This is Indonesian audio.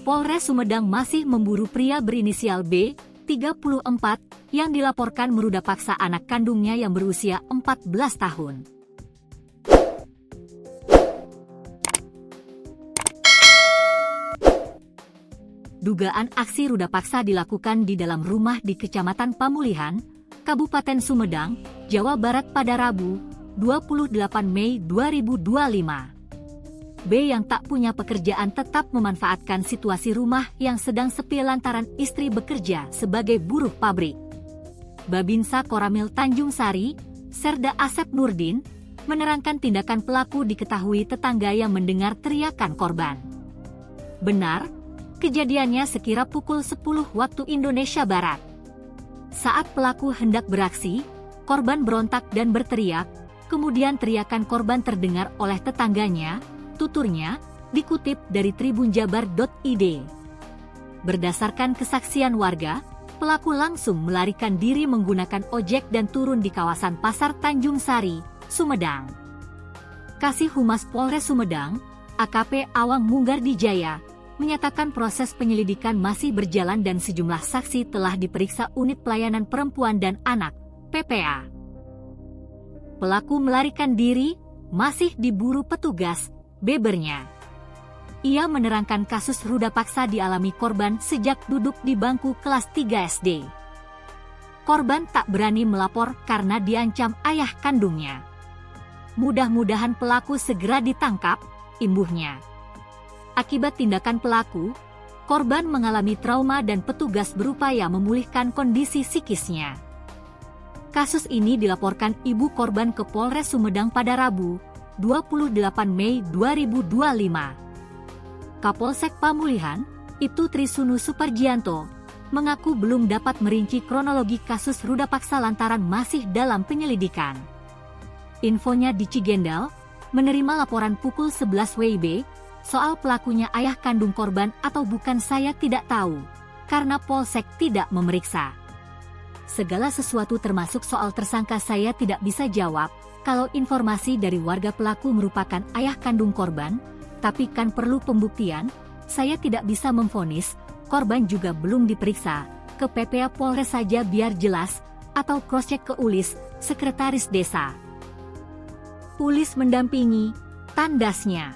Polres Sumedang masih memburu pria berinisial B, 34, yang dilaporkan meruda paksa anak kandungnya yang berusia 14 tahun. Dugaan aksi ruda paksa dilakukan di dalam rumah di Kecamatan Pamulihan, Kabupaten Sumedang, Jawa Barat pada Rabu, 28 Mei 2025. B yang tak punya pekerjaan tetap memanfaatkan situasi rumah yang sedang sepi lantaran istri bekerja sebagai buruh pabrik. Babinsa Koramil Tanjung Sari, Serda Asep Nurdin, menerangkan tindakan pelaku diketahui tetangga yang mendengar teriakan korban. Benar, kejadiannya sekira pukul 10 waktu Indonesia Barat. Saat pelaku hendak beraksi, korban berontak dan berteriak, kemudian teriakan korban terdengar oleh tetangganya, tuturnya, dikutip dari tribunjabar.id. Berdasarkan kesaksian warga, pelaku langsung melarikan diri menggunakan ojek dan turun di kawasan Pasar Tanjung Sari, Sumedang. Kasih Humas Polres Sumedang, AKP Awang Munggardijaya, menyatakan proses penyelidikan masih berjalan dan sejumlah saksi telah diperiksa Unit Pelayanan Perempuan dan Anak, PPA. Pelaku melarikan diri, masih diburu petugas, bebernya. Ia menerangkan kasus ruda paksa dialami korban sejak duduk di bangku kelas 3 SD. Korban tak berani melapor karena diancam ayah kandungnya. Mudah-mudahan pelaku segera ditangkap, imbuhnya. Akibat tindakan pelaku, korban mengalami trauma dan petugas berupaya memulihkan kondisi psikisnya. Kasus ini dilaporkan ibu korban ke Polres Sumedang pada Rabu, 28 Mei 2025. Kapolsek Pamulihan, Ibtu Trisunu Suparjianto, mengaku belum dapat merinci kronologi kasus ruda paksa lantaran masih dalam penyelidikan. Infonya di Cigendal, menerima laporan pukul 11 WIB, soal pelakunya ayah kandung korban atau bukan saya tidak tahu, karena Polsek tidak memeriksa. Segala sesuatu termasuk soal tersangka saya tidak bisa jawab. Kalau informasi dari warga pelaku merupakan ayah kandung korban, tapi kan perlu pembuktian, saya tidak bisa memvonis, korban juga belum diperiksa, ke PPA Polres saja biar jelas, atau cross-check ke Ulis, Sekretaris Desa. Ulis mendampingi, tandasnya.